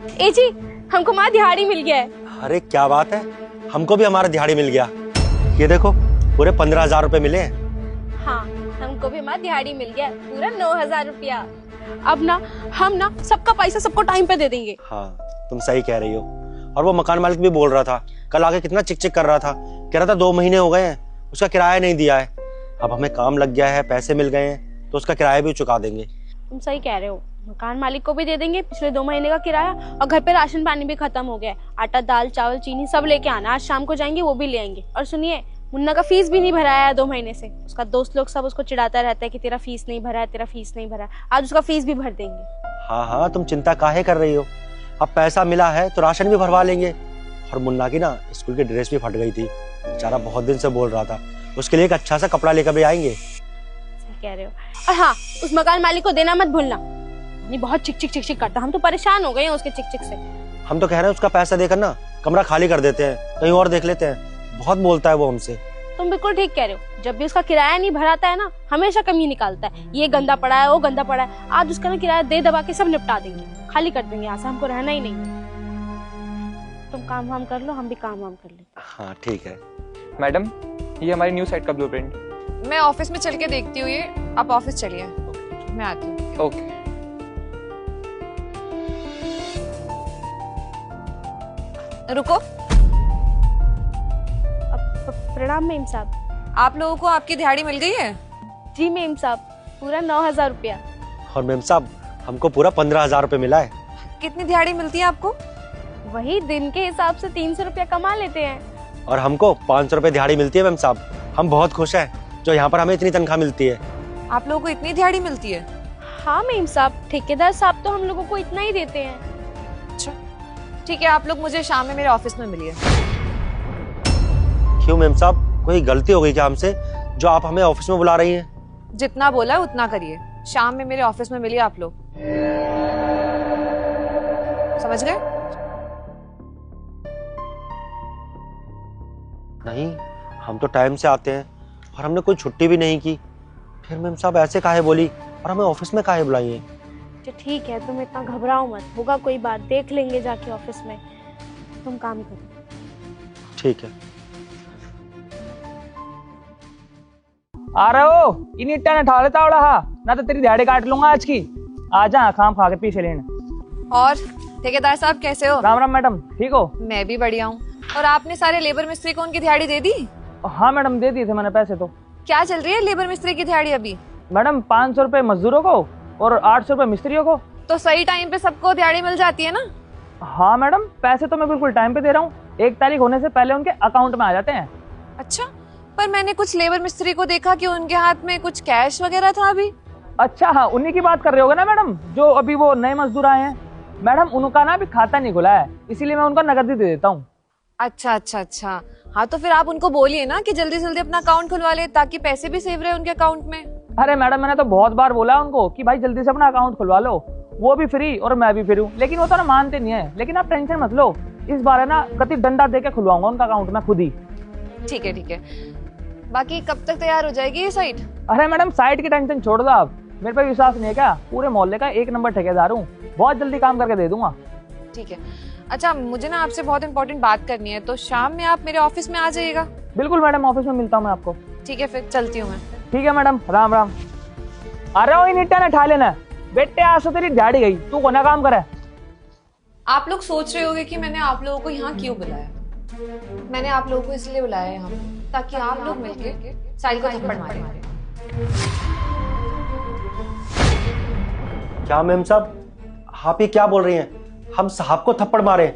ए जी, हमको हमारा दिहाड़ी मिल गया है। अरे क्या बात है, हमको भी हमारा दिहाड़ी मिल गया। ये देखो पूरे 15,000 रुपए मिले हैं। हाँ, हमको भी हमारा दिहाड़ी मिल गया है, पूरा 9,000 रुपया। अब ना हम ना सबका पैसा सबको टाइम पे दे देंगे। हाँ तुम सही कह रही हो। और वो मकान मालिक भी बोल रहा था, कल आके कितना चिक चिक कर रहा था, कह रहा था 2 महीने हो गए हैं उसका किराया नहीं दिया है। अब हमें काम लग गया है, पैसे मिल गए हैं तो उसका किराया भी चुका देंगे। तुम सही कह रहे हो, मकान मालिक को भी दे देंगे पिछले 2 महीने का किराया, और घर पे राशन पानी भी खत्म हो गया है। आटा दाल चावल चीनी सब लेके आना, आज शाम को जाएंगे वो भी ले आएंगे। और सुनिए, मुन्ना का फीस भी नहीं भरा है 2 महीने से। उसका दोस्त लोग सब उसको चिढ़ाता रहता है कि तेरा फीस नहीं भरा है, तेरा फीस नहीं भरा है। आज उसका फीस भी भर देंगे। हाँ हाँ तुम चिंता काहे कर रही हो, अब पैसा मिला है तो राशन भी भरवा लेंगे। और मुन्ना की ना स्कूल की ड्रेस भी फट गई थी, बेचारा बहुत दिन से बोल रहा था, उसके लिए एक अच्छा सा कपड़ा लेकर भी आएंगे। सही कह रहे हो। और हाँ, उस मकान मालिक को देना मत भूलना, नहीं बहुत चिक चिक चिक चिक करता, हम तो परेशान हो गए हैं उसके चिक चिक से। हम तो कह रहे हैं उसका पैसा देकर ना कमरा खाली कर देते हैं, कहीं और देख लेते हैं, बहुत बोलता है वो हमसे। तुम बिल्कुल ठीक कह रहे हो, जब भी उसका किराया नहीं भराता है ना, हमेशा कमी निकालता है, ये गंदा पड़ा है वो गंदा पड़ा है। आज उसका ना किराया दे दबा के सब निपटा देंगे, खाली कर देंगे, यहाँ से हमको रहना ही नहीं। तुम काम वाम कर लो, हम भी काम वाम कर लेते। हाँ ठीक है। मैडम, ये हमारी न्यू साइट का ब्लूप्रिंट। मैं ऑफिस में चल के देखती हूँ, ये आप ऑफिस चलिए, मैं आती हूँ। ओके। रुको, प्रणाम मेम साहब। आप लोगों को आपकी दिहाड़ी मिल गई है? जी मेम साहब, पूरा 9,000 रुपया। और मैम साहब हमको पूरा 15,000 रुपए मिला है। कितनी दिहाड़ी मिलती है आपको? वही दिन के हिसाब से 300 रुपया कमा लेते हैं। और हमको 500 रुपए दिहाड़ी मिलती है मैम साहब। हम बहुत खुश हैं जो यहाँ पर हमें इतनी तनख्वाह मिलती है। आप लोगों को इतनी दिहाड़ी मिलती है? हाँ मेम साहब, ठेकेदार साहब तो हम लोगों को इतना ही देते हैं। अच्छा ठीक है, आप लोग मुझे शाम में मेरे ऑफिस में मिलिए। क्यों मैम साहब, कोई गलती हो गई क्या हमसे जो आप हमें ऑफिस में बुला रही हैं? जितना बोला है उतना करिए, शाम में मेरे ऑफिस में मिलिए आप लोग, समझ गए? नहीं, हम तो टाइम से आते हैं और हमने कोई छुट्टी भी नहीं की, फिर मैम साहब ऐसे काहे बोली और हमें ऑफिस में काहे बुलाई है? तो ठीक है, तुम इतना घबराओ मत, होगा कोई बात, देख लेंगे जाके ऑफिस में। तुम काम करो। ठीक है। आ रहे हो इन इट्टा ने ठा लेता उड़ा ना तो तेरी दिहाड़ी काट लूंगा आज की। आ जा खाम खा के पीछे लेने। और ठेकेदार साहब कैसे हो? राम राम मैडम, ठीक हो? मैं भी बढ़िया हूँ। और आपने सारे लेबर मिस्त्री को उनकी दिहाड़ी दे दी? हाँ मैडम, दे दिए थे मैंने पैसे तो। क्या चल रही है लेबर मिस्त्री की दिहाड़ी अभी? मैडम 500 रुपए मजदूरों को और 800 रुपए मिस्त्रियों को। तो सही टाइम पे सबको दिहाड़ी मिल जाती है ना? हाँ मैडम, पैसे तो मैं बिल्कुल टाइम पे दे रहा हूँ, 1 तारीख होने से पहले उनके अकाउंट में आ जाते हैं। अच्छा, पर मैंने कुछ लेबर मिस्त्री को देखा कि उनके हाथ में कुछ कैश वगैरह था अभी। अच्छा हाँ, उन्हीं की बात कर रहे होगे ना मैडम, जो अभी वो नए मजदूर आए हैं। मैडम उनका ना अभी खाता नहीं खुला है, इसीलिए मैं उनका नकद ही दे देता हूँ। अच्छा अच्छा अच्छा, हाँ तो फिर आप उनको बोलिए ना कि जल्दी जल्दी अपना अकाउंट खुलवा ले, ताकि पैसे भी सेव रहे उनके अकाउंट में। अरे मैडम, मैंने तो बहुत बार बोला उनको कि भाई जल्दी से अपना अकाउंट खुलवा लो, वो भी फ्री और मैं भी फ्री हूँ, लेकिन वो तो ना मानते नहीं है। लेकिन आप टेंशन मत लो, इस बार है ना कति डंडा दे के खुलवाऊंगा उनका अकाउंट में खुद ही। ठीक है ठीक है, बाकी कब तक तैयार हो जाएगी ये साइट? अरे मैडम साइट की टेंशन छोड़ दो आप, मेरे पे विश्वास नहीं है क्या? पूरे मोहल्ले का 1 नंबर ठेकेदार हूँ, बहुत जल्दी काम करके दे दूंगा। ठीक है। अच्छा, मुझे ना आपसे बहुत इंपॉर्टेंट बात करनी है, तो शाम में आप मेरे ऑफिस में आ जाइएगा। बिल्कुल मैडम, ऑफिस में मिलता हूँ मैं आपको। ठीक है, फिर चलती हूँ मैं। ठीक है मैडम, राम राम। अरे ओ इन इट्टा ने ठा लेना बेटे, आज तो तेरी दिहाड़ी गई, तू कोना काम करे। आप लोग सोच रहे होंगे कि मैंने आप लोगों को यहाँ क्यों बुलाया। मैंने आप लोगों को इसलिए बुलाया है यहाँ, ताकि आप लोग मिलके साहिल को थप्पड़ मारे। क्या मैम साहब, आप ये क्या बोल रही हैं? हम साहब को थप्पड़ मारे?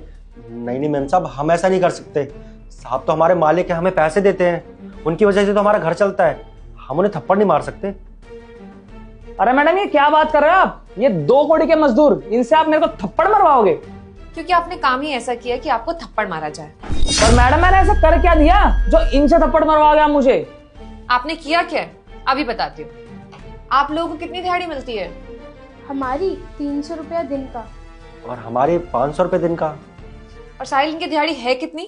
नहीं नहीं मैम साहब, हम ऐसा नहीं कर सकते। साहब तो हमारे मालिक है, हमें पैसे देते हैं, उनकी वजह से तो हमारा घर चलता है, हम उन्हें थप्पड़ नहीं मार सकते। अरे मैडम ये क्या बात कर रहे हो आप? ये 2 कौड़ी के मजदूर, इनसे आप मेरे को थप्पड़ मरवाओगे? क्योंकि आपने काम ही ऐसा किया कि आपको थप्पड़ मारा जाए। पर मैडम मैंने ऐसा कर क्या दिया जो इनसे थप्पड़ मरवा गया मुझे? आपने किया क्या अभी बताती हूँ। आप लोगों को कितनी दिहाड़ी मिलती है? हमारी 300 रुपया दिन का। और हमारे 500 रुपए दिन का। और साहिल, इनकी दिहाड़ी है कितनी?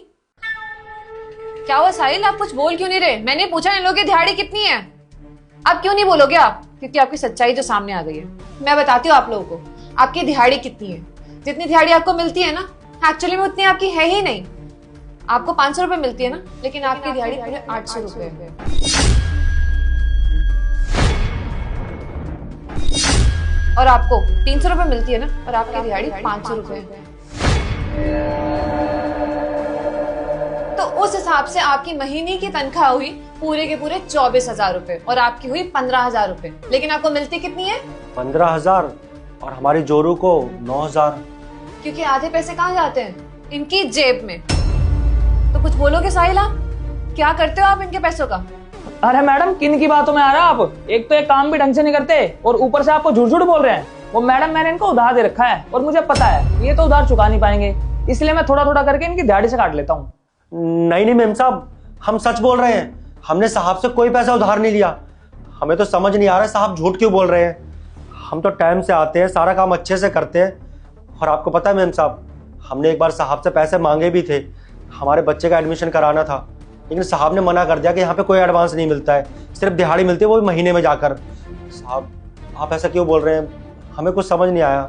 क्या हुआ साहिल, आप कुछ बोल क्यों नहीं रहे? मैंने पूछा इन लोगों की दिहाड़ी कितनी है, अब क्यों नहीं बोलोगे आप? क्योंकि आपकी सच्चाई जो सामने आ गई है। मैं बताती हूँ आप लोगों को आपकी दिहाड़ी कितनी है। जितनी दिहाड़ी आपको मिलती है ना, एक्चुअली में उतनी आपकी है ही नहीं। आपको 500 रुपए मिलती है ना, लेकिन आपकी दिहाड़ी पूरे 800 रुपए है। और आपको 300 रुपए मिलती है ना, और आपकी दिहाड़ी 500 रुपए है। तो उस हिसाब से आपकी महीने की तनख्वाह हुई पूरे के पूरे 24,000 रुपए, और आपकी हुई 15,000 रुपए। लेकिन आपको मिलती कितनी है? 15,000, और हमारी जोरू को 9,000। क्योंकि आधे पैसे कहाँ जाते हैं? इनकी जेब में। तो कुछ बोलोगे साहिल आप? क्या करते हो आप इनके पैसों का? अरे मैडम, किन की बातों में आ रहा आप? एक तो एक काम भी ढंग से नहीं करते और ऊपर से आपको झूठ झूठ बोल रहे हैं। वो मैडम, मैंने इनको उधार दे रखा है और मुझे पता है ये तो उधार चुका नहीं पाएंगे, इसलिए मैं थोड़ा थोड़ा करके इनकी दिहाड़ी से काट लेता हूँ। नहीं मेम साहब, हम सच बोल रहे हैं। हमने साहब से कोई पैसा उधार नहीं लिया। हमें तो समझ नहीं आ रहा है साहब झूठ क्यों बोल रहे हैं। हम तो टाइम से आते हैं, सारा काम अच्छे से करते हैं। और आपको पता है मेम साहब, हमने एक बार साहब से पैसे मांगे भी थे। हमारे बच्चे का एडमिशन कराना था, लेकिन साहब ने मना कर दिया कि यहाँ पे कोई एडवांस नहीं मिलता है, सिर्फ दिहाड़ी मिलती है, वो भी महीने में जाकर। साहब आप ऐसा क्यों बोल रहे हैं? हमें कुछ समझ नहीं आया।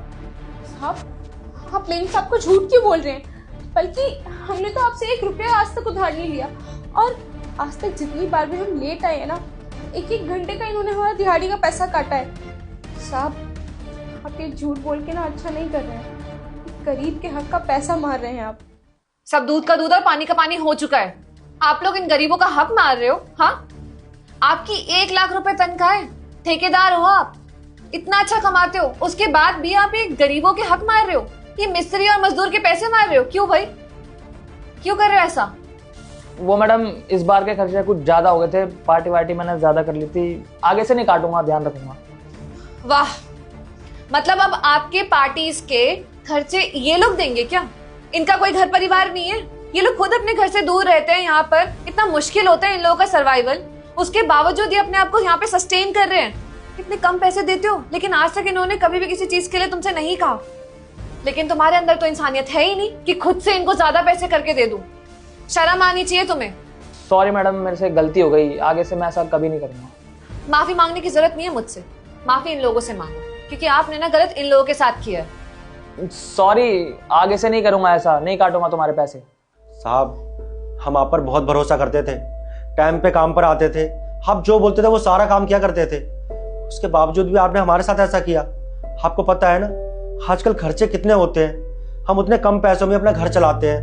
साहब आप प्लीज साहब को झूठ क्यों बोल रहे हैं? बल्कि हमने तो आपसे 1 रुपया आज तक उधार नहीं लिया, और आज तक जितनी बार भी हम लेट आए हैं ना, 1-1 घंटे का इन्होंने हमारा दिहाड़ी का पैसा काटा है। साहब आप ये झूठ बोल के ना अच्छा नहीं कर रहे हैं। गरीब के हक का पैसा मार रहे हैं आप। सब दूध का दूध और पानी का पानी हो चुका है। आप लोग इन गरीबों का हक मार रहे हो। हाँ, आपकी 1 लाख रुपए तनख्वाह है, ठेकेदार हो आप, इतना अच्छा कमाते हो, उसके बाद भी आप ये गरीबों के हक मार रहे हो। ये मिस्त्री और मजदूर के पैसे मार रहे हो। क्यों भाई, क्यों कर रहे हो ऐसा? वो मैडम, इस बार के खर्चे कुछ ज्यादा हो गए थे, पार्टी वार्टी मैंने ज्यादा कर ली थी, आगे से नहीं काटूंगा, ध्यान रखूंगा। वाह, मतलब अब आपके पार्टीज के खर्चे ये लोग देंगे क्या? इनका कोई घर परिवार नहीं है? ये लोग खुद अपने घर से दूर रहते हैं, यहाँ पर इतना मुश्किल होता है इन लोगों का सर्वाइवल, उसके बावजूद ये अपने आप को यहाँ पे सस्टेन कर रहे हैं। इतने कम पैसे देते हो, लेकिन आज तक इन्होंने कभी भी किसी चीज के लिए तुमसे नहीं कहा। लेकिन तुम्हारे अंदर तो इंसानियत है ही नहीं कि खुद से इनको ज्यादा पैसे करके दे दूं। शर्म आनी चाहिए तुम्हें। सॉरी मैडम, मेरे से गलती हो गई, आगे से मैं ऐसा कभी नहीं करूंगा। माफी मांगने की जरूरत नहीं है मुझसे, माफी इन लोगों से मांगो, क्योंकि आपने ना गलत इन लोगों के साथ किया है। सॉरी, आगे से नहीं करूंगा ऐसा, नहीं काटूंगा तुम्हारे पैसे। साहब हम आप पर बहुत भरोसा करते थे, टाइम पे काम पर आते थे, आप जो बोलते थे वो सारा काम किया करते थे। उसके बावजूद भी आपने हमारे साथ ऐसा किया। आपको पता है ना आजकल खर्चे कितने होते हैं। हम उतने कम पैसों में अपना घर चलाते हैं,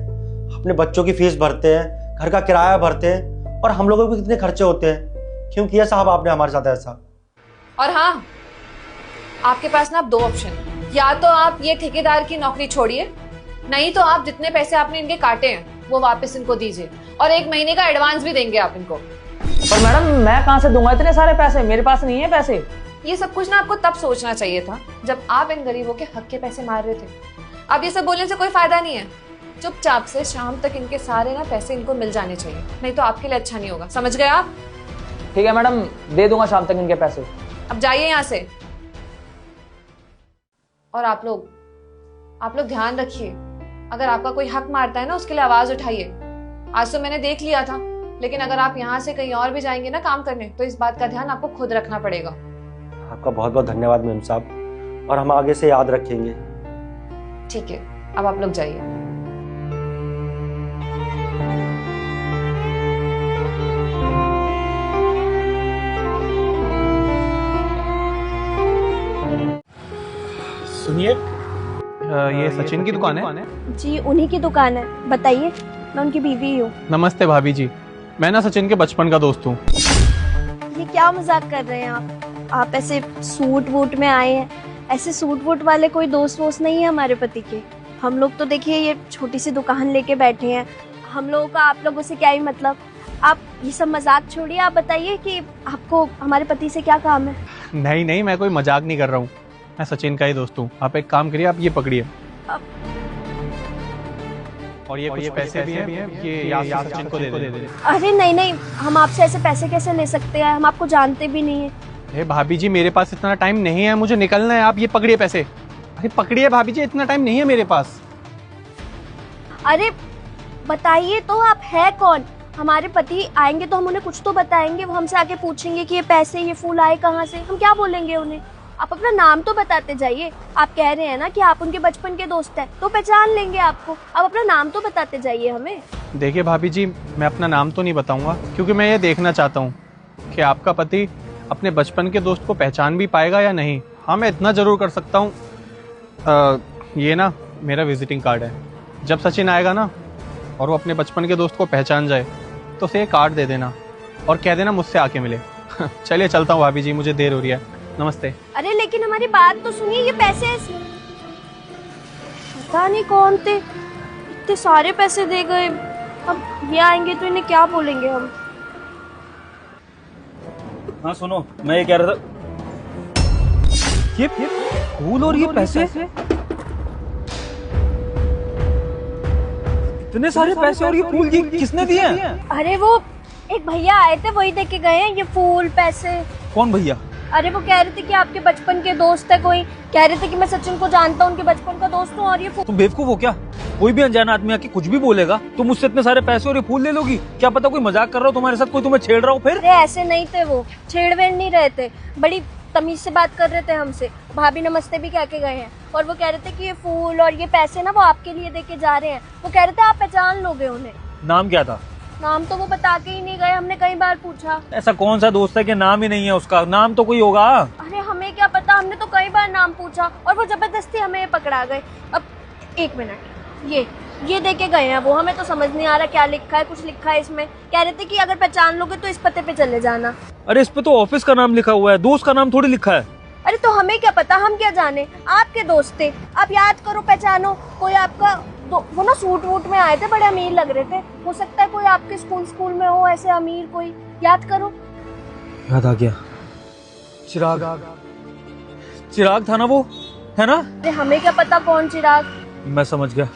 अपने बच्चों की फीस भरते हैं, घर का किराया भरते हैं, और हम लोगों के कितने खर्चे होते हैं। क्यों किया साहब आपने हमारे साथ ऐसा? और हाँ, आपके पास ना अब 2 ऑप्शन, या तो आप ये ठेकेदार की नौकरी छोड़िए, नहीं तो आप जितने पैसे आपने इनके काटे हैं वो वापस इनको दीजिए, और 1 महीने का एडवांस भी देंगे आप इनको। पर मैडम, मैं कहाँ से दूंगा इतने सारे पैसे? मेरे पास नहीं है पैसे। ये सब कुछ ना आपको तब सोचना चाहिए था जब आप इन गरीबों के हक के पैसे मार रहे थे। अब ये सब बोलने से कोई फायदा नहीं है। चुपचाप से शाम तक इनके सारे ना पैसे इनको मिल जाने चाहिए, नहीं तो आपके लिए अच्छा नहीं होगा। समझ गए आप? ठीक है मैडम, दे दूंगा शाम तक इनके पैसे। अब जाइए यहाँ से। और आप लोग ध्यान रखिए, अगर आपका कोई हक मारता है ना, उसके लिए आवाज उठाइए। आज तो मैंने देख लिया था, लेकिन अगर आप यहाँ से कहीं और भी जाएंगे ना काम करने, तो इस बात का ध्यान आपको खुद रखना पड़ेगा। आपका बहुत बहुत धन्यवाद मेम साहब, और हम आगे से याद रखेंगे। ठीक है, अब आप लोग जाइए। सुनिए, ये सचिन की दुकान है? जी उन्हीं की दुकान है। बताइए, मैं उनकी बीवी हूँ। नमस्ते भाभी जी, मैं ना सचिन के बचपन का दोस्त हूँ। ये क्या मजाक कर रहे हैं आप ऐसे सूट वूट में आए हैं? ऐसे सूट वूट वाले कोई दोस्त वोस्त नहीं है हमारे पति के। हम लोग तो देखिए ये छोटी सी दुकान लेके बैठे हैं, हम लोगों का आप लोगों से क्या ही मतलब। आप ये सब मजाक छोड़िए, आप बताइए कि आपको हमारे पति से क्या काम है? नहीं नहीं, मैं कोई मजाक नहीं कर रहा हूँ, मैं सचिन का ही दोस्त हूँ। आप एक काम करिए, आप ये पकड़िए, और ये कुछ पैसे भी हैं, ये यहाँ सचिन को दे दे। अरे नहीं नहीं, हम आपसे ऐसे पैसे कैसे ले सकते हैं? हम आपको जानते भी नहीं है। अरे भाभी जी, मेरे पास इतना टाइम नहीं है, मुझे निकलना है। आप ये पकड़िए पैसे। अरे पकड़िए भाभी जी, इतना टाइम नहीं है मेरे पास। अरे बताइए तो, आप है कौन? हमारे पति आएंगे तो हम उन्हें कुछ तो बताएंगे, वो हमसे आके पूछेंगे कि ये पैसे ये फूल आए कहाँ से, हम क्या बोलेंगे उन्हें? आप अपना नाम तो बताते जाइए। आप कह रहे हैं ना कि आप उनके बचपन के दोस्त हैं, तो पहचान लेंगे आपको। आप अपना नाम तो बताते जाइए हमें। देखिए भाभी जी, मैं अपना नाम तो नहीं बताऊंगा, क्योंकि मैं ये देखना चाहता हूँ कि आपका पति अपने बचपन के दोस्त को पहचान भी पाएगा या नहीं। हाँ, मैं इतना ज़रूर कर सकता हूँ, ये ना मेरा विजिटिंग कार्ड है। जब सचिन आएगा ना और वो अपने बचपन के दोस्त को पहचान जाए तो उसे ये कार्ड दे देना और कह देना मुझसे आके मिले। चलिए चलता हूँ भाभी जी, मुझे देर हो रही है। नमस्ते। अरे लेकिन हमारी बात तो सुनिए, ये पैसे पता नहीं कौन थे, इतने सारे पैसे दे गए। अब ये आएंगे तो इन्हें क्या बोलेंगे हम। हाँ सुनो, मैं ये कह रहा था, ये फूल और ये पैसे, इतने सारे पैसे और ये फूल, ये किसने दिए हैं? अरे वो एक भैया आए थे, वही दे के गए हैं ये फूल पैसे। कौन भैया? अरे वो कह रहे थे कि आपके बचपन के दोस्त है कोई, कह रहे थे कि मैं सचिन को जानता हूँ, उनके बचपन का दोस्त हूँ, और ये फूल। तुम बेवकूफ हो क्या? कोई भी अनजान आदमी आके कुछ भी बोलेगा, तुम मुझसे इतने सारे पैसे और ये फूल ले लोगी? क्या पता कोई मजाक कर रहा हो तुम्हारे साथ, कोई तुम्हें छेड़ रहा हो फिर? अरे ऐसे नहीं थे वो, छेड़वेड़ नहीं रहे थे, बड़ी तमीज से बात कर रहे थे हमसे। भाभी नमस्ते भी कह के गए हैं, और वो कह रहे थे कि ये फूल और ये पैसे ना वो आपके लिए दे के जा रहे हैं। वो कह रहे थे आप पहचान लोगे उन्हें। नाम क्या था? नाम तो वो बता के ही नहीं गए, हमने कई बार पूछा। ऐसा कौन सा दोस्त है कि नाम ही नहीं है उसका? नाम तो कोई होगा। अरे हमें क्या पता, हमने तो कई बार नाम पूछा और वो जबरदस्ती हमें पकड़ा गए। अब एक मिनट, ये दे के गए हैं वो, हमें तो समझ नहीं आ रहा क्या लिखा है। कुछ लिखा है इसमें, कह रहे थे कि अगर पहचान लोगे तो इस पते पे चले जाना। अरे इस पे तो ऑफिस का नाम लिखा हुआ है, दोस्त का नाम थोड़ी लिखा है। अरे तो हमें क्या पता, हम क्या जाने, आपके दोस्त थे, आप याद करो, पहचानो कोई आपका। वो ना सूट वूट में आए थे, बड़े अमीर लग रहे थे, हो सकता है कोई आपके स्कूल में हो ऐसे अमीर कोई, याद करो। याद आ गया, चिराग था ना वो, है ना? अरे हमें क्या पता कौन चिराग। मैं समझ गया,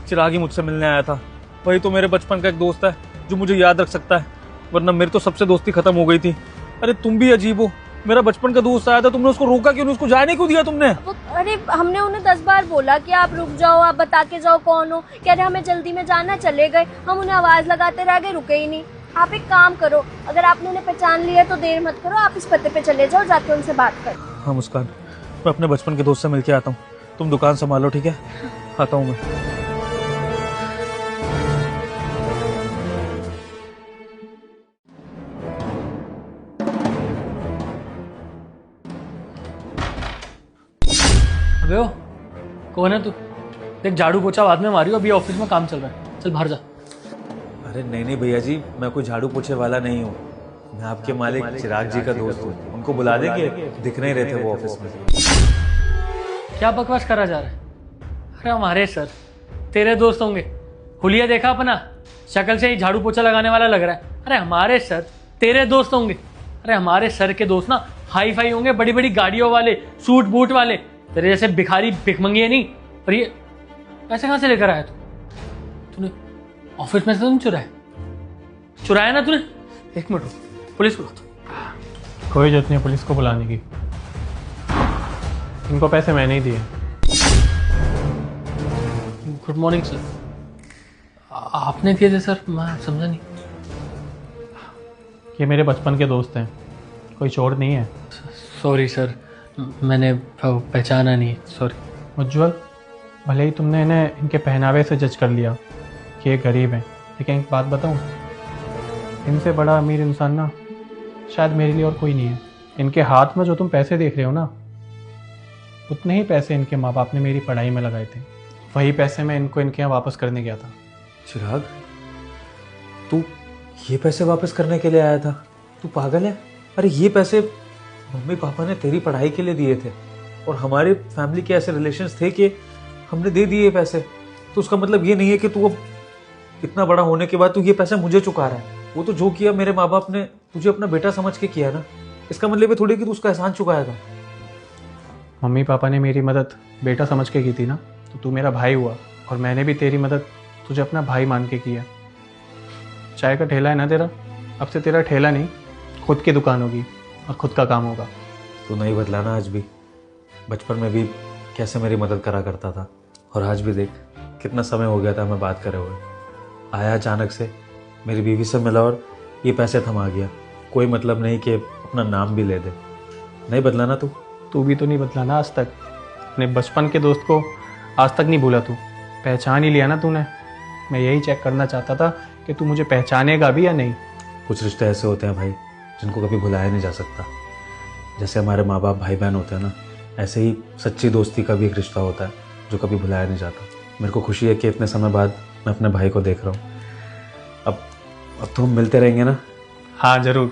चिराग ही मुझसे मिलने आया था। वही तो मेरे बचपन का एक दोस्त है जो मुझे याद रख सकता है, वरना मेरी तो सबसे दोस्ती खत्म हो गई थी। अरे तुम भी अजीब हो, मेरा बचपन का दोस्त आया था, तुमने उसको रोका क्यों? उसको जाने क्यों दिया तुमने? अरे हमने उन्हें 10 बार बोला कि आप रुक जाओ, आप बता के जाओ कौन हो। कह रहे हमें जल्दी में जाना, चले गए। हम उन्हें आवाज लगाते रह गए, रुके ही नहीं। आप एक काम करो, अगर आपने उन्हें पहचान लिया तो देर मत करो, आप इस पते पे चले जाओ, जाके उनसे बात करो। हाँ मुस्कान, मैं अपने बचपन के दोस्त से मिलके आता हूँ, तुम दुकान संभालो, ठीक है? आता हूँ मैं। अबे ओ, कौन है तू? देख झाड़ू पोछा बाद में मारियो, अभी ऑफिस में काम चल रहा है, चल बाहर जा। अरे नहीं भैया जी, मैं कोई झाड़ू पोछे वाला नहीं हूँ, मैं आपके मालिक चिराग जी का दोस्त हूँ। उनको बुला देंगे, दिख नहीं रहे थे वो ऑफिस में। क्या बकवास करा जा रहा है? अरे हमारे सर तेरे दोस्त होंगे, हुलिया देखा अपना, शक्ल से ही झाड़ू पोछा लगाने वाला लग रहा है। अरे हमारे सर तेरे दोस्त होंगे। अरे हमारे सर के दोस्त ना हाई फाई होंगे, बड़ी बड़ी गाड़ियों वाले, सूट बूट वाले। तेरे जैसे भिखारी भिखमंगी है नहीं। और ये पैसे कहाँ से लेकर आया तूने? ऑफिस में से तो नहीं चुराया ना तूने? एक मिनट, पुलिस बुला दो। कोई जरूरत नहीं है पुलिस को बुलाने की, इनको पैसे मैंने ही दिए। Good morning sir. आपने दिए थे सर? मैं समझा नहीं। ये मेरे बचपन के दोस्त हैं, कोई चोर नहीं है। सॉरी सर, मैंने पहचाना नहीं, सॉरी। उज्ज्वल, भले ही तुमने इन्हें इनके पहनावे से जज कर लिया कि ये गरीब हैं, लेकिन एक बात बताऊं, इनसे बड़ा अमीर इंसान ना शायद मेरे लिए और कोई नहीं है। इनके हाथ में जो तुम पैसे देख रहे हो ना, उतने ही पैसे इनके माँ बाप ने मेरी पढ़ाई में लगाए थे। वही पैसे मैं इनको इनके यहाँ वापस करने गया था। चिराग, तू ये पैसे वापस करने के लिए आया था? तू पागल है? अरे ये पैसे मम्मी पापा ने तेरी पढ़ाई के लिए दिए थे, और हमारे फैमिली के ऐसे रिलेशंस थे कि हमने दे दिए पैसे। तो उसका मतलब ये नहीं है कि तू अब इतना बड़ा होने के बाद तू ये पैसे मुझे चुका रहा है। वो तो जो किया मेरे माँ बाप ने तुझे अपना बेटा समझ के किया ना, इसका मतलब ये थोड़ी कि तू उसका एहसान चुकाएगा। मम्मी पापा ने मेरी मदद बेटा समझ के की थी ना, तो तू मेरा भाई हुआ, और मैंने भी तेरी मदद तुझे अपना भाई मान के किया। चाय का ठेला है ना तेरा, अब से तेरा ठेला नहीं, खुद की दुकान होगी और खुद का काम होगा। तू नहीं बदला ना आज भी। बचपन में भी कैसे मेरी मदद करा करता था, और आज भी देख कितना समय हो गया था हमें बात करे हुए। आया अचानक से, मेरी बीवी से मिला और ये पैसे थमा गया। कोई मतलब नहीं कि अपना नाम भी ले दे। नहीं बदला ना तू तू भी तो नहीं बदला ना आज तक। अपने बचपन के दोस्त को आज तक नहीं भूला तू, पहचान ही लिया ना तूने। मैं यही चेक करना चाहता था कि तू मुझे पहचानेगा भी या नहीं। कुछ रिश्ते ऐसे होते हैं भाई जिनको कभी भुलाया नहीं जा सकता। जैसे हमारे माँ बाप भाई बहन होते हैं ना, ऐसे ही सच्ची दोस्ती का भी एक रिश्ता होता है जो कभी भुलाया नहीं जाता। मेरे को खुशी है कि इतने समय बाद मैं अपने भाई को देख रहा हूँ। अब तो हम मिलते रहेंगे ना? हाँ ज़रूर।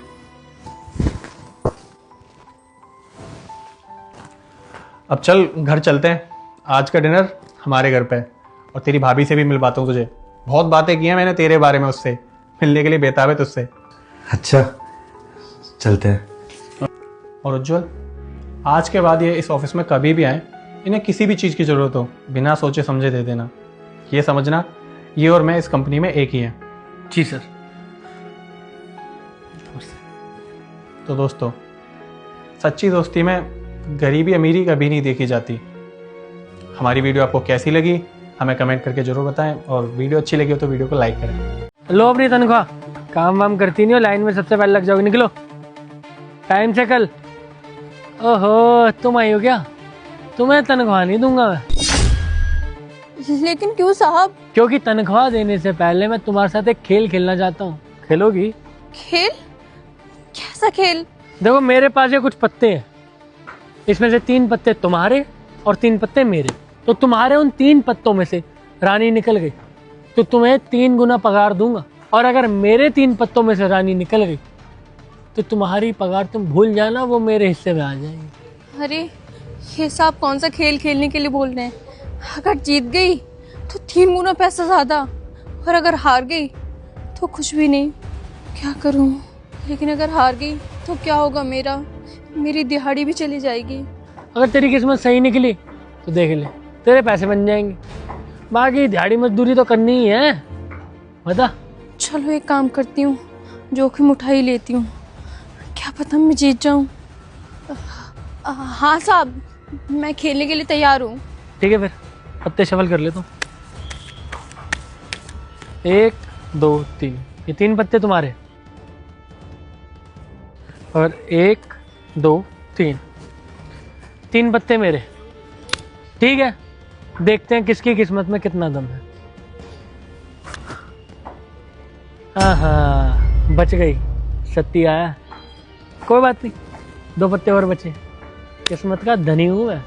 अब चल घर चलते हैं, आज का डिनर हमारे घर पे है। और तेरी भाभी से भी मिलवाता हूँ तुझे, बहुत बातें की हैं मैंने तेरे बारे में, उससे मिलने के लिए बेताब है तुझसे। अच्छा चलते हैं। और उज्जवल, आज के बाद ये इस ऑफिस में कभी भी आए, इन्हें किसी भी चीज़ की ज़रूरत हो बिना सोचे समझे दे देना। ये समझना ये और मैं इस कंपनी में एक ही हैं। जी सर। तो दोस्तों, सच्ची दोस्ती में गरीबी अमीरी कभी नहीं देखी जाती। हमारी वीडियो आपको कैसी लगी हमें कमेंट करके जरूर बताएं, और वीडियो अच्छी लगी हो तो वीडियो को लाइक करें। लो अपनी तनख्वाह, काम वाम करती नहीं हो, लाइन में सबसे पहले लग जाओगे, निकलो टाइम से कल। ओहो तुम आई हो क्या? तुम्हें तनख्वाह नहीं दूंगा मैं। लेकिन क्यों साहब? क्योंकि तनख्वाह देने से पहले मैं तुम्हारे साथ एक खेल खेलना चाहता हूँ। खेलोगी? खेल? कैसा खेल? देखो मेरे पास ये कुछ पत्ते हैं, इसमें से 3 पत्ते तुम्हारे और 3 पत्ते मेरे। तो तुम्हारे उन 3 पत्तों में से रानी निकल गई तो तुम्हें 3 गुना पगार दूंगा, और अगर मेरे 3 पत्तों में से रानी निकल गई तो तुम्हारी पगार तुम भूल जाना, वो मेरे हिस्से में आ जाएगी। अरे ये साहब कौन सा खेल खेलने के लिए बोल रहे हैं? अगर जीत गई तो 3 गुना पैसा ज्यादा, और अगर हार गई तो कुछ भी नहीं। क्या करूं? लेकिन अगर हार गई तो क्या होगा मेरी दिहाड़ी भी चली जाएगी। अगर तेरी किस्मत सही निकली तो देख ले, तेरे पैसे बन जाएंगे, बाकी दिहाड़ी मजदूरी तो करनी ही है। बता। चलो एक काम करती हूँ, जोखिम उठा ही लेती हूँ, क्या पता मैं जीत जाऊँ। हाँ साहब, मैं खेलने के लिए तैयार हूँ। ठीक है फिर पत्ते शफल कर ले तू। 1 2 3, ये 3 पत्ते तुम्हारे, और 1 2 3, 3 पत्ते मेरे। ठीक है, देखते हैं किसकी किस्मत में कितना दम है। हाँ बच गई, सत्ती आया। कोई बात नहीं, 2 पत्ते और बचे, किस्मत का धनी हूं मैं।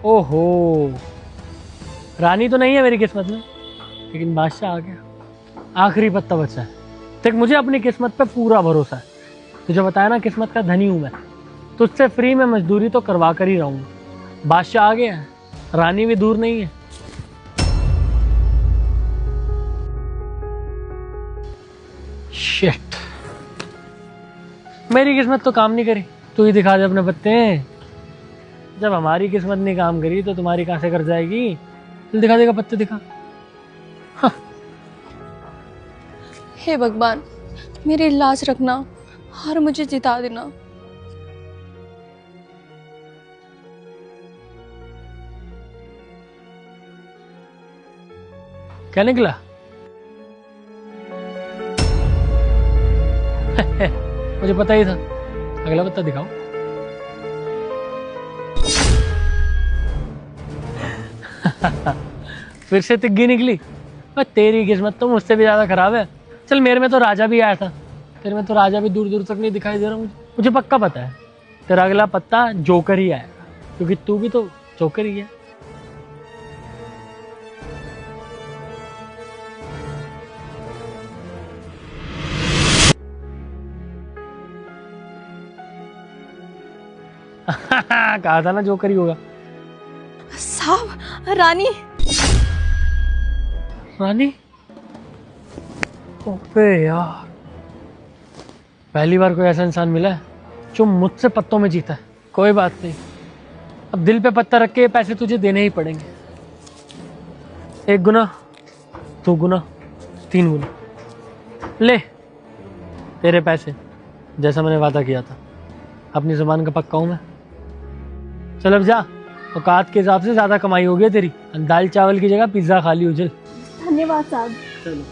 ओहो, रानी तो नहीं है मेरी किस्मत में, लेकिन बादशाह आ गया। आखिरी पत्ता बचा है। देख मुझे अपनी किस्मत पे पूरा भरोसा है। तुझे बताया ना किस्मत का धनी हूं मैं, तुझसे फ्री में मजदूरी तो करवा कर ही रहूंगा। बादशाह आ गया है, रानी भी दूर नहीं है। शिट, मेरी किस्मत तो काम नहीं करी। तू ही दिखा दे अपने पत्ते। जब हमारी किस्मत नहीं काम करी तो तुम्हारी कहां से कर जाएगी? तू दिखा देगा पत्ते, दिखा। हाँ। हे भगवान, मेरी लाज रखना और मुझे जिता देना। क्या निकला? मुझे पता ही था। अगला पत्ता दिखाओ। फिर से तिग्गी निकली। पर तेरी किस्मत तो मुझसे भी ज्यादा खराब है। चल, मेरे में तो राजा भी आया था, तेरे में तो राजा भी दूर दूर तक नहीं दिखाई दे रहा। मुझे पक्का पता है तेरा अगला पत्ता जोकर ही आएगा, क्योंकि तू भी तो जोकर ही है। कहा था ना जोकर ही होगा। साहब, रानी। रानी? ओबे यार, पहली बार कोई ऐसा इंसान मिला है जो मुझसे पत्तों में जीता है। कोई बात नहीं, अब दिल पे पत्ता रख के ये पैसे तुझे देने ही पड़ेंगे। 1 गुना, 2 गुना, 3 गुना। ले तेरे पैसे, जैसा मैंने वादा किया था। अपनी जुबान का पक्का हूं मैं। चल अब जा, औकात के हिसाब से ज्यादा कमाई हो गई तेरी। दाल चावल की जगह पिज्जा खा लियो। चल। धन्यवाद साहब। चलो।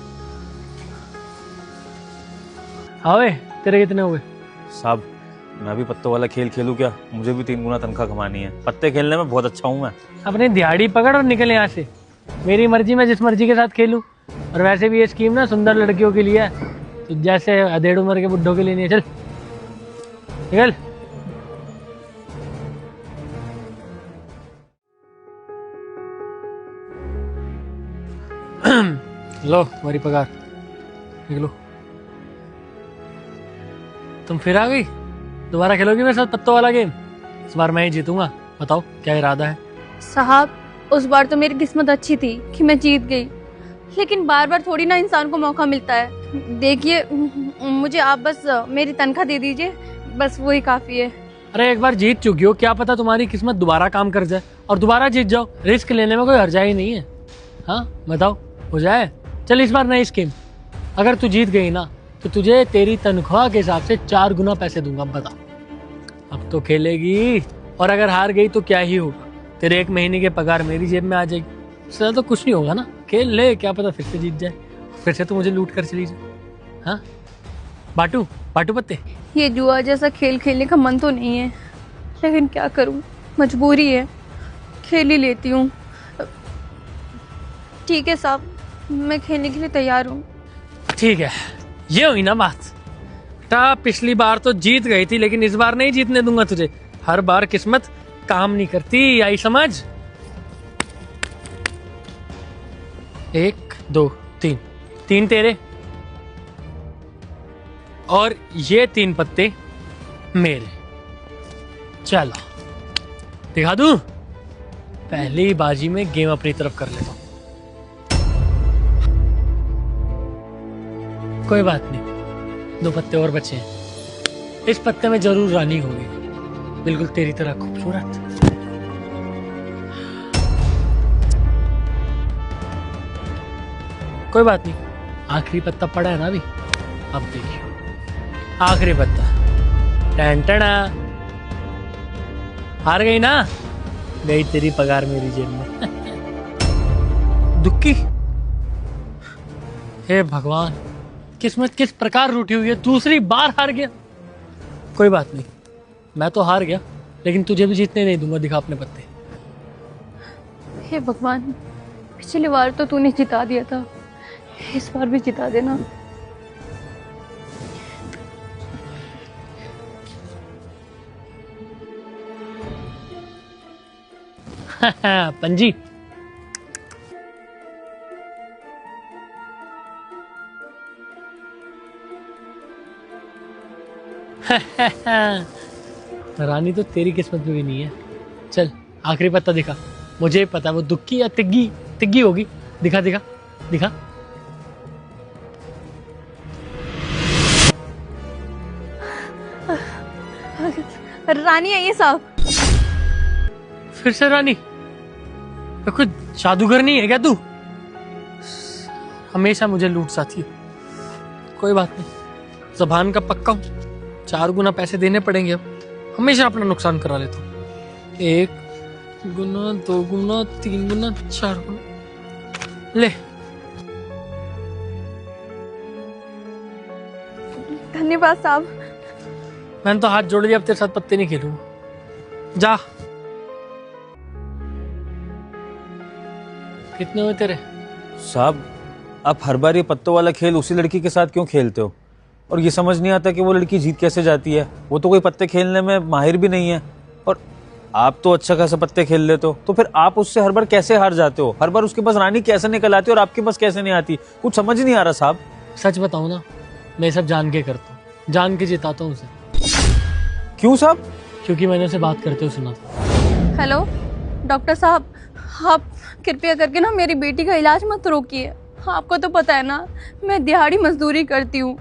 हाँ वे, तेरे कितने हुए? साहब मैं भी पत्तों वाला खेल खेलूं क्या? मुझे भी 3 गुना तनख्वाह कमानी है। पत्ते खेलने में बहुत अच्छा हूँ मैं। अपनी दिहाड़ी पकड़ और निकल यहाँ से। मेरी मर्जी, मैं जिस मर्जी के साथ खेलूं। और वैसे भी ये स्कीम ना सुंदर लड़कियों के लिए है, तो जैसे अधेड़ उम्र के बुड्ढों के लिए नहीं है। चल निकल। लो तुम्हारी पगार, निकलो। तुम फिर आ गई? दोबारा खेलोगी मेरे साथ पत्तों वाला गेम? इस बार मैं ही जीतूंगा। बताओ क्या इरादा है? साहब, उस बार तो मेरी किस्मत अच्छी थी कि मैं जीत गई, लेकिन बार बार थोड़ी ना इंसान को मौका मिलता है। देखिए, मुझे आप बस मेरी तनख्वाह दे दीजिए, बस वही काफी है। अरे एक बार जीत चुकी हो, क्या पता तुम्हारी किस्मत दोबारा काम कर जाए और दोबारा जीत जाओ। रिस्क लेने में कोई हर्जा ही नहीं है। हाँ बताओ, हो जाए? चल इस बार नई स्कीम। अगर तू जीत गई ना तो तुझे तेरी तनख्वाह के हिसाब से 4 गुना पैसे दूंगा। बता, अब तो खेलेगी। और अगर हार गई तो क्या ही होगा? तेरे 1 महीने के पगार मेरी जेब में आ जाएगी। उससे तो कुछ नहीं होगा ना। खेल ले, क्या पता फिर से जीत जाए, फिर से तो मुझे लूट कर चली जाए। हाँ बाटू बाटू पत्ते। ये जुआ जैसा खेल खेलने का मन तो नहीं है, लेकिन क्या करूं, मजबूरी है, खेल ही लेती हूँ। ठीक है साहब, मैं खेलने के लिए तैयार हूँ। ठीक है, ये हुई ना बात। बेटा पिछली बार तो जीत गई थी, लेकिन इस बार नहीं जीतने दूंगा तुझे। हर बार किस्मत काम नहीं करती, आई समझ? 1 2 3, 3 तेरे और ये 3 पत्ते मेरे। चलो दिखा दूं? पहली बाजी में गेम अपनी तरफ कर लेता हूं। कोई बात नहीं, 2 पत्ते और बचे हैं। इस पत्ते में जरूर रानी होगी, बिल्कुल तेरी तरह खूबसूरत। कोई बात नहीं, आखिरी पत्ता पड़ा है ना अभी। अब देखियो, आखिरी पत्ता। टैंटना, हार गई ना? गई तेरी पगार मेरी जेब में। दुक्की। हे भगवान, किस्मत किस प्रकार रूठी हुई है, दूसरी बार हार गया। कोई बात नहीं, मैं तो हार गया, लेकिन तुझे भी जीतने नहीं दूंगा। दिखा अपने पत्ते। हे भगवान, पिछली बार तो तूने जिता दिया था, इस बार भी जिता देना। पंजी। रानी तो तेरी किस्मत में भी नहीं है। चल आखिरी पत्ता दिखा। मुझे पता है वो दुक्की या तिग्गी तिग्गी होगी। दिखा दिखा दिखा। रानी है ये साहब। फिर से रानी? कुछ जादूगर नहीं है क्या तू? हमेशा मुझे लूट साथी है। कोई बात नहीं, ज़बान का पक्का हूं। 4 गुना पैसे देने पड़ेंगे अब। हमेशा अपना नुकसान करा लेता हूँ। 1 गुना, 2 गुना, 3 गुना, 4 गुना। ले। धन्यवाद साहब। मैंने तो हाथ जोड़ लिया, अब तेरे साथ पत्ते नहीं खेलूंगा। जा। कितने हुए तेरे? साहब, आप हर बार ये पत्तों वाला खेल उसी लड़की के साथ क्यों खेलते हो? और ये समझ नहीं आता कि वो लड़की जीत कैसे जाती है। वो तो कोई पत्ते खेलने में माहिर भी नहीं है, और आप तो अच्छा खासा पत्ते खेल लेते हो। तो फिर आप उससे हर बार कैसे हार जाते हो? हर बार उसके पास रानी कैसे निकल आती है और आपके पास कैसे नहीं आती? कुछ समझ नहीं आ रहा साहब। सच बताऊं ना, मैं सब जान के करता हूँ, जान के जिताता हूँ उसे। क्यों साहब? क्योंकि मैंने उसे बात करते हुए सुना था। हेलो डॉक्टर साहब, आप कृपया करके ना मेरी बेटी का इलाज मत रोकिए। आपको तो पता है ना, मैं दिहाड़ी मजदूरी करती हूँ।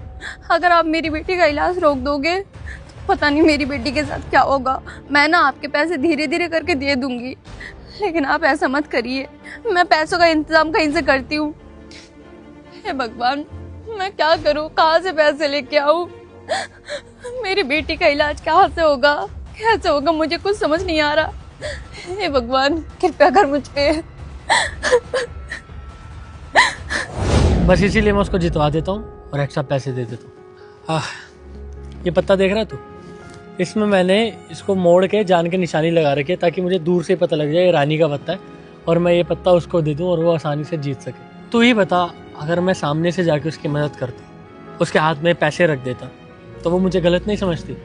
अगर आप मेरी बेटी का इलाज रोक दोगे तो पता नहीं मेरी बेटी के साथ क्या होगा। मैं ना आपके पैसे धीरे धीरे करके दे दूंगी, लेकिन आप ऐसा मत करिए। मैं पैसों का इंतजाम कहीं से करती हूँ। हे भगवान, मैं क्या करूँ, कहाँ से पैसे लेके आऊँ? मेरी बेटी का इलाज कहाँ से होगा, कैसे होगा, मुझे कुछ समझ नहीं आ रहा। हे भगवान, कृपया कर मुझ पे। बस इसीलिए मैं उसको जितवा देता हूँ और एक्स्ट्रा पैसे दे देता हूँ। ये पत्ता देख रहा है तू? इसमें मैंने इसको मोड़ के जान के निशानी लगा रखी है ताकि मुझे दूर से पता लग जाए ये रानी का पत्ता है और मैं ये पत्ता उसको दे दूं और वो आसानी से जीत सके। तू ही बता, अगर मैं सामने से जाके उसकी मदद करता, उसके हाथ में पैसे रख देता, तो वो मुझे गलत नहीं समझती?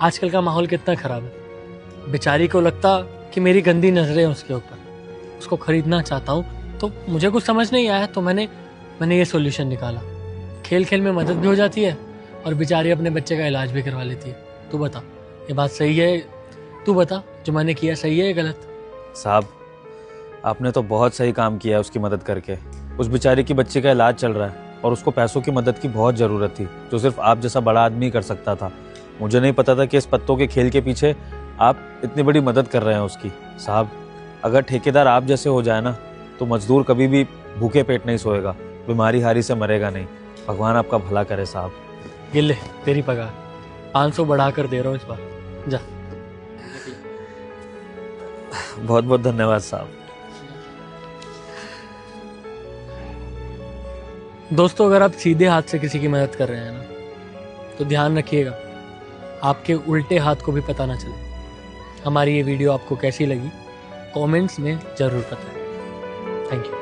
आजकल का माहौल कितना ख़राब है, बेचारी को लगता कि मेरी गंदी नज़रें हैं उसके ऊपर, उसको ख़रीदना चाहता हूँ। तो मुझे कुछ समझ नहीं आया तो मैंने ये सोल्यूशन निकाला। खेल खेल में मदद भी हो जाती है और बेचारी अपने बच्चे का इलाज भी करवा लेती है। तू बता, ये बात सही है? तू बता, जो मैंने किया सही है या गलत? साहब, आपने तो बहुत सही काम किया है उसकी मदद करके। उस बेचारी की बच्ची का इलाज चल रहा है और उसको पैसों की मदद की बहुत ज़रूरत थी, जो सिर्फ आप जैसा बड़ा आदमी कर सकता था। मुझे नहीं पता था कि इस पत्तों के खेल के पीछे आप इतनी बड़ी मदद कर रहे हैं उसकी। साहब, अगर ठेकेदार आप जैसे हो जाए ना, तो मजदूर कभी भी भूखे पेट नहीं सोएगा, बीमारी हारी से मरेगा नहीं। भगवान आपका भला करे साहब। गिल्ले, तेरी पगार 500 बढ़ा कर दे रहा हूँ इस बार, जा। बहुत बहुत धन्यवाद साहब। दोस्तों, अगर आप सीधे हाथ से किसी की मदद कर रहे हैं ना, तो ध्यान रखिएगा आपके उल्टे हाथ को भी पता ना चले। हमारी ये वीडियो आपको कैसी लगी कमेंट्स में ज़रूर बताएं। Thank you.